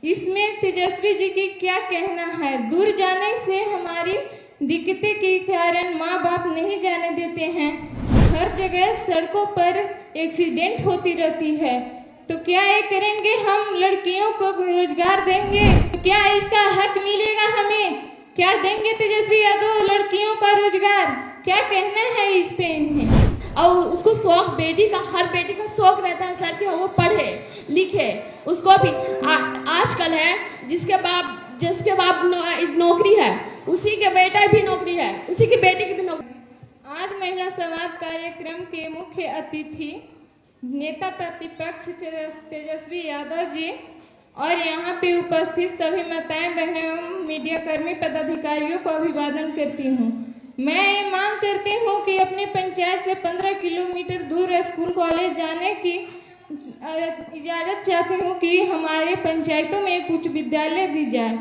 इसमें तेजस्वी जी की क्या कहना है। दूर जाने से हमारी दिक्कतें के कारण माँ बाप नहीं जाने देते हैं। हर जगह सड़कों पर एक्सीडेंट होती रहती है। तो क्या ये करेंगे, हम लड़कियों को रोजगार देंगे तो क्या इसका हक मिलेगा हमें? क्या देंगे तेजस्वी यादव लड़कियों का रोजगार? क्या कहना है इस पे इन्हें? और उसको शौक, बेटी का, हर बेटी का शौक रहता है सर कि वो पढ़े लिखे। उसको भी आजकल है जिसके बाप नौकरी है, उसी के बेटा भी नौकरी है, उसी की बेटी की भी नौकरी। आज महिला संवाद कार्यक्रम के मुख्य अतिथि नेता प्रतिपक्ष तेजस्वी यादव जी और यहाँ पे उपस्थित सभी माताएं बहनें एवं मीडिया कर्मी पदाधिकारियों को अभिवादन करती हूँ। मैं ये मांग करती हूँ कि अपनी पंचायत से 15 किलोमीटर दूर स्कूल कॉलेज जाने की इजाज़त चाहती हूँ कि हमारे पंचायतों में एक उच्च विद्यालय दी जाए।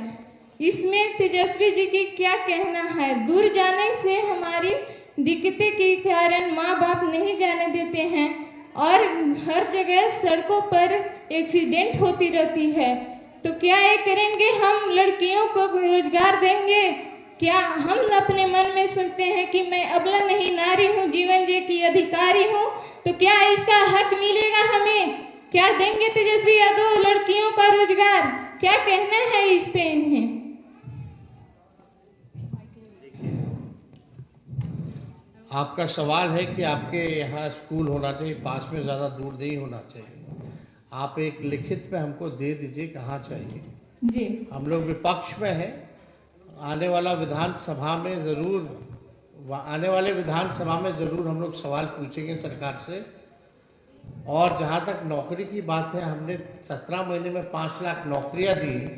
इसमें तेजस्वी जी की क्या कहना है। दूर जाने से हमारी दिक्कतें के कारण माँ बाप नहीं जाने देते हैं और हर जगह सड़कों पर एक्सीडेंट होती रहती है। तो क्या ये करेंगे, हम लड़कियों को रोजगार देंगे? क्या हम अपने मन में सोचते हैं कि मैं अबला नहीं नारी हूँ, जीवन जी की अधिकारी हूँ, तो क्या इसका हक मिलेगा हमें? क्या देंगे तेजस्वी यादव लड़कियों का रोजगार? क्या कहना है इस पे इन्हें? आपका सवाल है कि आपके यहाँ स्कूल होना चाहिए, पास में, ज़्यादा दूर नहीं होना चाहिए। आप एक लिखित में हमको दे दीजिए कहाँ चाहिए। जी, हम लोग विपक्ष में हैं। आने वाले विधानसभा में ज़रूर हम लोग सवाल पूछेंगे सरकार से। और जहाँ तक नौकरी की बात है, हमने 17 महीने में 5 लाख नौकरियाँ दी,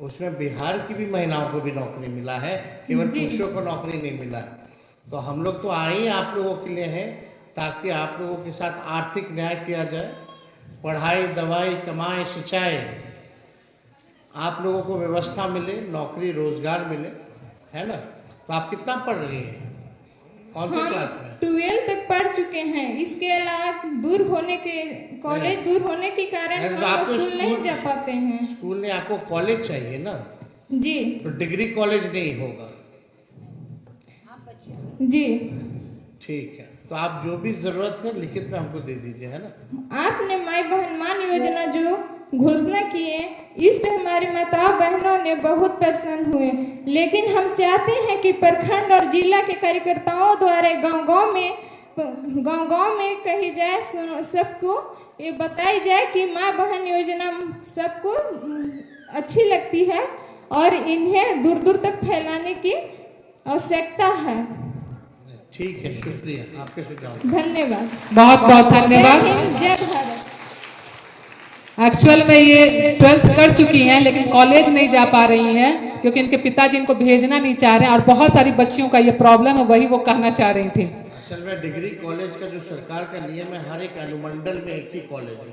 उसमें बिहार की भी महिलाओं को भी नौकरी मिला है, केवल पुरुषों को नौकरी नहीं मिला है। तो हम लोग तो आए ही आप लोगों के लिए हैं ताकि आप लोगों के साथ आर्थिक न्याय किया जाए, पढ़ाई, दवाई, कमाई, सिंचाई, आप लोगों को व्यवस्था मिले, नौकरी रोजगार मिले, है ना। तो आप कितना पढ़ रही हैं, कौन सी क्लास में? 12 तक पढ़ चुके हैं। इसके अलावा दूर होने के कॉलेज दूर होने के कारण हम स्कूल नहीं जा पाते हैं। स्कूल नहीं, आपको कॉलेज चाहिए ना जी, तो डिग्री कॉलेज नहीं होगा। जी, ठीक है, तो आप जो भी जरूरत है लिखित में हमको दे दीजिए, है ना। आपने माई बहन मान योजना जो घोषणा की है, इस पे हमारी माता बहनों ने बहुत प्रसन्न हुए, लेकिन हम चाहते हैं कि प्रखंड और जिला के कार्यकर्ताओं द्वारा गांव गांव में कही जाए, सबको ये बताई जाए कि माँ बहन योजना सबको अच्छी लगती है और इन्हें दूर दूर तक फैलाने की आवश्यकता है। ठीक है, शुक्रिया आपके सुझाव। धन्यवाद, बहुत बहुत धन्यवाद। जय हिंद, जय भारत। एक्चुअल में ये 12th कर चुकी हैं लेकिन कॉलेज नहीं जा पा रही हैं क्योंकि इनके पिताजी इनको भेजना नहीं चाह रहे हैं और बहुत सारी बच्चियों का ये प्रॉब्लम है, वही वो कहना चाह रही थी। असल में डिग्री कॉलेज का जो सरकार का नियम है, हर एक अनुमंडल में एक ही कॉलेज है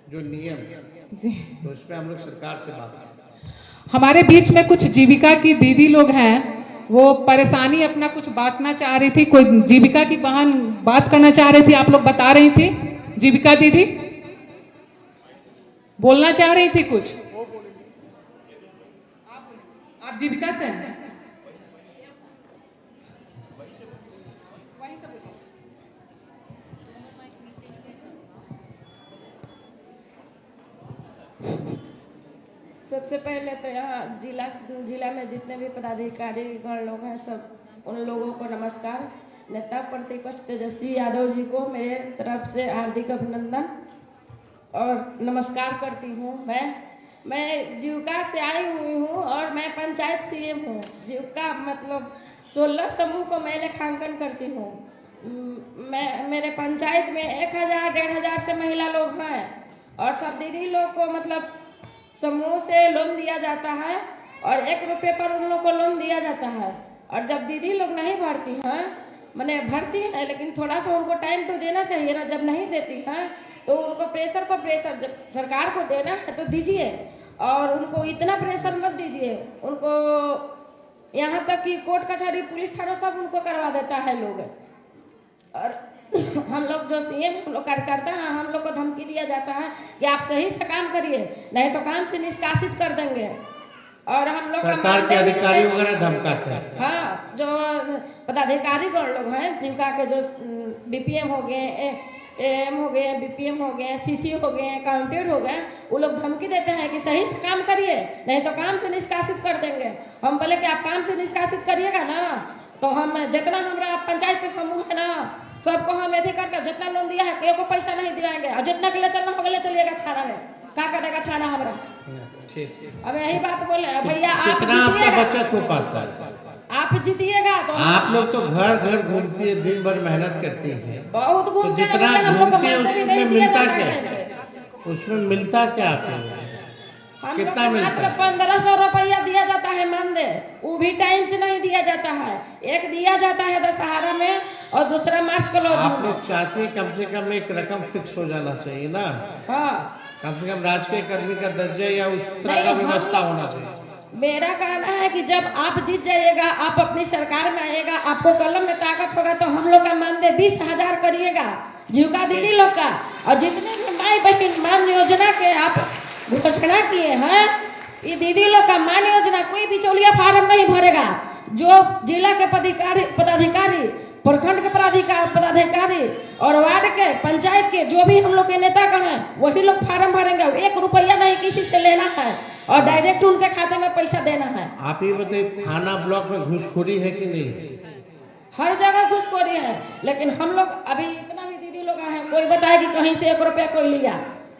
जो नियम है जी, तो उस पर हम लोग सरकार से बात करें। हमारे बीच में कुछ जीविका की दीदी लोग हैं, वो परेशानी अपना कुछ बांटना चाह रही थी। कोई जीविका की बहन बात करना चाह रही थी, आप लोग बता रही थी। जीविका दीदी बोलना चाह रही थी कुछ, आप जीविका से हैं? सबसे पहले तो यहाँ जिला में जितने भी पदाधिकारी गण लोग हैं, सब उन लोगों को नमस्कार। नेता प्रतिपक्ष तेजस्वी यादव जी को मेरे तरफ से हार्दिक अभिनंदन और नमस्कार करती हूँ। मैं जीविका से आई हुई हूँ और मैं पंचायत सीएम हूँ। जीविका मतलब 16 समूह को मैं लेखांकन करती हूँ। मेरे पंचायत में 1000-1500 से महिला लोग हैं और सब दीदी लोग को मतलब समूह से लोन दिया जाता है और 1 रुपये पर उन लोग को लोन दिया जाता है। और जब दीदी लोग नहीं भरती हैं, मैंने भरती है लेकिन थोड़ा सा उनको टाइम तो देना चाहिए ना। जब नहीं देती हैं तो उनको प्रेशर पर प्रेशर, जब सरकार को देना है तो दीजिए और उनको इतना प्रेशर मत दीजिए। उनको यहाँ तक कि कोर्ट कचहरी पुलिस थाना सब उनको करवा देता है लोग। और हम लोग जो सीएम हम लोग कार्यकर्ता हैं, हम लोग को धमकी दिया जाता है कि आप सही से काम करिए, नहीं तो काम से निष्कासित कर देंगे। और हम लोग सरकार के अधिकारी वगैरह धमकाते हैं। हाँ, जो पदाधिकारी लोग हैं, जिनका के जो डीपीएम हो गए, एएम हो गए, बीपीएम हो गए, सीसी हो गए, अकाउंटेंट हो गए, वो लोग धमकी देते हैं कि सही से काम करिए, नहीं तो काम से निष्कासित कर देंगे। हम बोले कि आप काम से निष्कासित करिएगा ना, तो हम जितना हमारा पंचायत के समूह है ना, सबको हम यदि करके जितना लोन दिया है एको पैसा नहीं दिलाएंगे, और जितना के लिए चलना होगा ले चलिएगा थाना में, क्या करेगा थाना हमारा। अब यही बात बोले भैया, आप कितना आपका बचत हो पाता है? आप जीतिएगा तो आप लोग तो घर घर घूमती है, दिन भर मेहनत करती है, बहुत तो घूमते हैं, जितना हम लोग को घूमती है मानदेय उसमें नहीं दिया मिलता जाता क्या? है। उसमें मिलता क्या आपको? हम कितना लोग को मिलता मात्र है? 1500 रुपया दिया जाता है मानदेय, वो भी टाइम से नहीं दिया जाता है। एक दिया जाता है दशहरा में और दूसरा मार्च को लॉन्च आप में। लोग चाहते हैं कम से कम एक रकम फिक्स हो जाना चाहिए ना, हाँ, कम से कम राजकीय कर्मी का दर्जा या उस तरह नहीं, का हम व्यवस्था लोग- होना चाहिए। मेरा कहना है कि जब आप जीत जाइएगा, आप अपनी सरकार में आएगा, आपको कलम में ताकत होगा, तो हम लोग का मानदेय 20,000 करिएगा, जीविका दीदी लोग का। और जितने भी माई बहन मान योजना के आप घोषणा किए हैं, ये दीदी लोग का मान योजना कोई बिचौलिया फार्म नहीं भरेगा। जो जिला के पदाधिकारी, प्रखंड के पदाधिकारी और वार्ड के, पंचायत के जो भी हम लोग के नेता का है, वही लोग फार्म भरेंगे। 1 रुपया नहीं किसी से लेना है और डायरेक्ट उनके खाते में पैसा देना है। आप ये बताइए, थाना ब्लॉक में घूसखोरी है कि नहीं? हर जगह घुसखोरी है, लेकिन हम लोग अभी इतना भी दीदी लोग हैं, कोई बताए कि कहीं से 1 रुपया कोई लिया।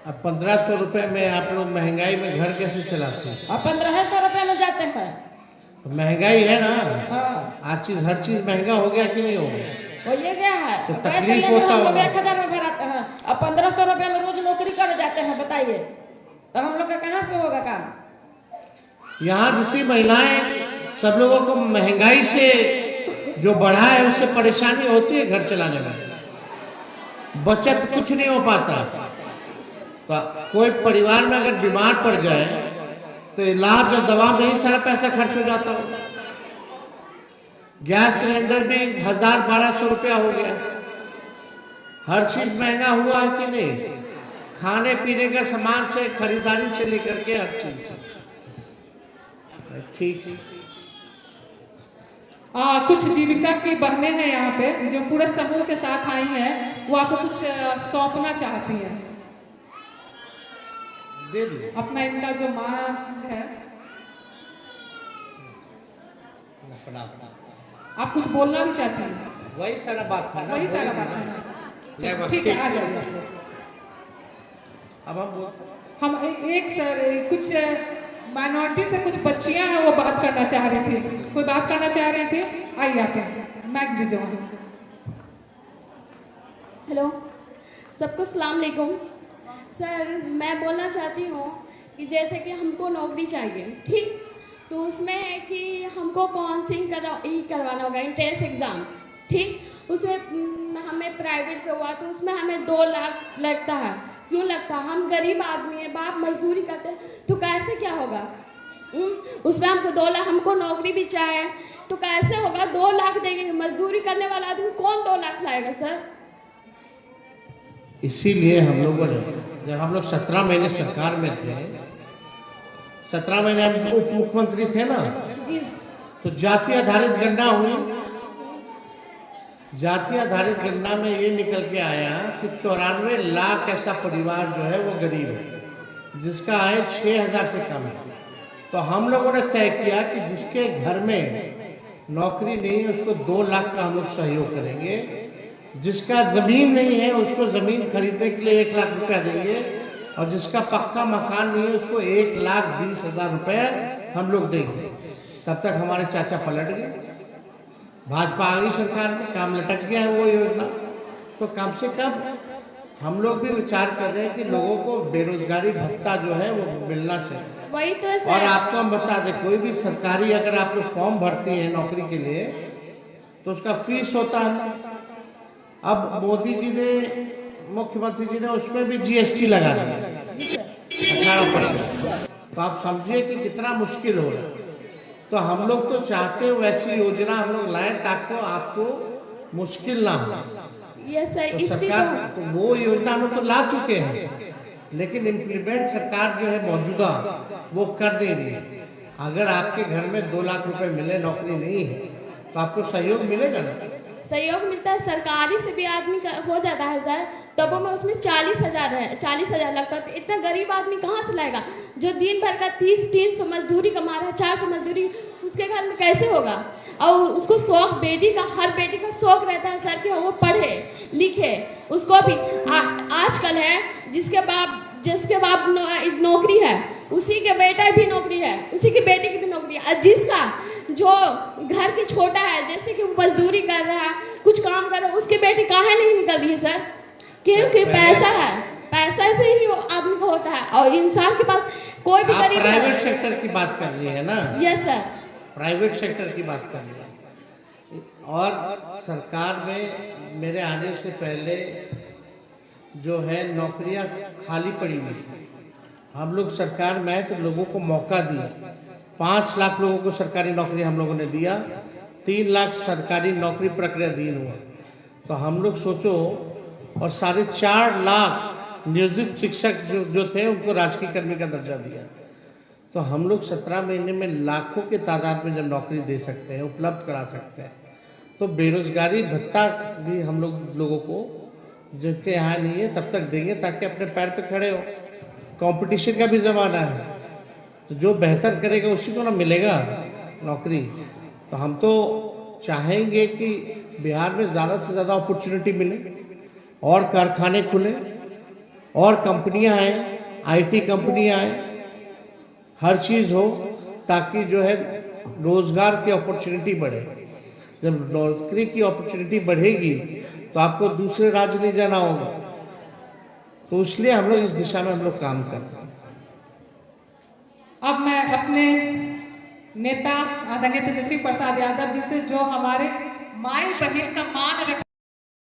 अब 1500 रुपए में आप लोग महंगाई में घर कैसे चलाते हैं? और 1500 रुपये में जाते हैं। तो महंगाई है ना, हाँ, आज चीज हर चीज महंगा हो गया कि नहीं हो गया? वो ये क्या है, तो पैसे तकलीफ लेने होता हम लोग होगा। 1000 में भराते हैं और 1500 रुपये में रोज नौकरी कर जाते हैं, बताइए तो हम लोग का कहाँ से होगा काम। यहाँ जितनी महिलाएं, सब लोगों को महंगाई से जो बढ़ा है उससे परेशानी होती है घर चलाने में, बचत कुछ नहीं हो पाता। तो कोई परिवार में अगर बीमार पड़ जाए तो इलाज और दवा में ही सारा पैसा खर्च हो जाता हो। गैस सिलेंडर में 1000-1200 रुपया हो गया। हर चीज महंगा हुआ है कि नहीं? खाने पीने के सामान से, खरीदारी से लेकर के हर चीज। ठीक है। कुछ जीविका की बहनें हैं यहाँ पे जो पूरे समूह के साथ आई हैं, वो आपको कुछ सौंपना चाहती हैं। दे दीजिए। अपना इनका जो मांग है, आप कुछ बोलना भी चाहती हैं? वही सारा बात था ना, वही सारा बात है। ठीक है, आ जाइए। अब हम एक सर कुछ माइनॉरिटी से कुछ बच्चियां हैं, वो बात करना चाह रही थी। कोई बात करना चाह रहे थे? आइए आप माइक दीजिए। हेलो, सबको सलाम अलैकुम। सर, मैं बोलना चाहती हूँ कि जैसे कि हमको नौकरी चाहिए, ठीक, तो उसमें है कि हमको काउंसलिंग करवाना होगा, एंट्रेंस एग्ज़ाम, ठीक। उसमें हमें प्राइवेट से हुआ तो उसमें हमें 2 लाख लगता है। क्यों लगता है? हम गरीब आदमी हैं, बाप मजदूरी करते हैं, तो कैसे क्या होगा? उसमें हमको 2 लाख, हमको नौकरी भी चाहिए, तो कैसे होगा? 2 लाख देंगे, मजदूरी करने वाला आदमी कौन 2 लाख लाएगा सर? इसीलिए हम लोगों ने, जब हम लोग 17 महीने सरकार में थे, 17 महीने हम उप मुख्यमंत्री थे ना, जी। तो जाति आधारित गणना हुई। जाति आधारित गणना में ये निकल के आया कि 94 लाख ऐसा परिवार जो है वो गरीब है, जिसका आय 6000 से कम है। तो हम लोगों ने तय किया कि जिसके घर में नौकरी नहीं है उसको 2 लाख का हम लोग सहयोग करेंगे। जिसका जमीन नहीं है उसको जमीन खरीदने के लिए 1 लाख रुपया देंगे, और जिसका पक्का मकान नहीं है उसको 1,20,000 रुपये हम लोग देंगे। तब तक हमारे चाचा पलट गए, भाजपा आ गई सरकार में, काम लटक गया है वो योजना। तो कम से कम हम लोग भी विचार कर रहे हैं कि लोगों को बेरोजगारी भत्ता जो है वो मिलना चाहिए। वही तो है और सर। आपको हम बता दें, कोई भी सरकारी अगर आप लोग फॉर्म भरती हैं नौकरी के लिए तो उसका फीस होता है। अब मोदी जी ने, मुख्यमंत्री जी ने उसमें भी जीएसटी लगा दिया जी सर। 18%। तो आप समझिए कि कितना मुश्किल हो रहा है। तो हम लोग तो चाहते हैं वैसी योजना हम लोग लाएं ताकि आपको मुश्किल ना हो। यस सर, तो इसलिए सरकार तो वो योजना हम लोग तो ला चुके हैं, लेकिन इम्प्लीमेंट सरकार जो है मौजूदा वो कर दे रही है। अगर आपके घर में 2 लाख रुपए मिले, नौकरी नहीं है, तो आपको सहयोग मिलेगा ना। सहयोग मिलता है, सरकारी से भी आदमी का हो जाता है सर, तब में उसमें 40,000 है, 40,000 लगता है। तो इतना गरीब आदमी कहाँ से लाएगा? जो दिन भर का 300 मजदूरी कमा रहा है, 400 मजदूरी, उसके घर में कैसे होगा? और उसको शौक, बेटी का, हर बेटी का शौक रहता है सर कि वो पढ़े लिखे। उसको भी आजकल है जिसके बाप नौकरी है, उसी के बेटा भी नौकरी है, उसी की बेटी की भी नौकरी है। जिसका जो घर की छोटा है, जैसे कि वो मजदूरी कर रहा है, कुछ काम कर रहा है, उसकी बेटी काहे नहीं निकल रही है सर? क्योंकि पैसा है, पैसा से ही आदमी को होता है। और इंसान के पास कोई भी गरीब प्राइवेट सेक्टर की बात कर रही है ना? यस सर, प्राइवेट सेक्टर की बात कर रही है। और सरकार में मेरे आने से पहले जो है नौकरियां खाली पड़ी हुई, हम लोग सरकार में आए तो लोगों को मौका दिया। 5 लाख लोगों को सरकारी नौकरी हम लोगों ने दिया, 3 लाख सरकारी नौकरी प्रक्रियाधीन हुआ। तो हम लोग सोचो, और 4.5 लाख नियोजित शिक्षक जो थे उनको राजकीय कर्मी का दर्जा दिया। तो हम लोग 17 महीने में लाखों के तादाद में जब नौकरी दे सकते हैं, उपलब्ध करा सकते हैं, तो बेरोजगारी भत्ता भी हम लोगों को जिनके यहाँ नहीं है तब तक देंगे, ताकि अपने पैर पे खड़े हो। कंपटीशन का भी जमाना है, तो जो बेहतर करेगा उसी को ना मिलेगा नौकरी। तो हम तो चाहेंगे कि बिहार में ज़्यादा से ज़्यादा अपॉर्चुनिटी मिले, और कारखाने खुले, और कंपनियां आए, IT कंपनियां आए, हर चीज़ हो, ताकि जो है रोजगार की अपॉर्चुनिटी बढ़े। जब नौकरी की अपॉर्चुनिटी बढ़ेगी तो आपको दूसरे राज्य नहीं जाना होगा। तो इसलिए हम लोग इस दिशा में हम लोग काम करते हैं। अब मैं अपने नेता आदरणीय तेजस्वी प्रसाद यादव जी से, जो हमारे माई बहन का मान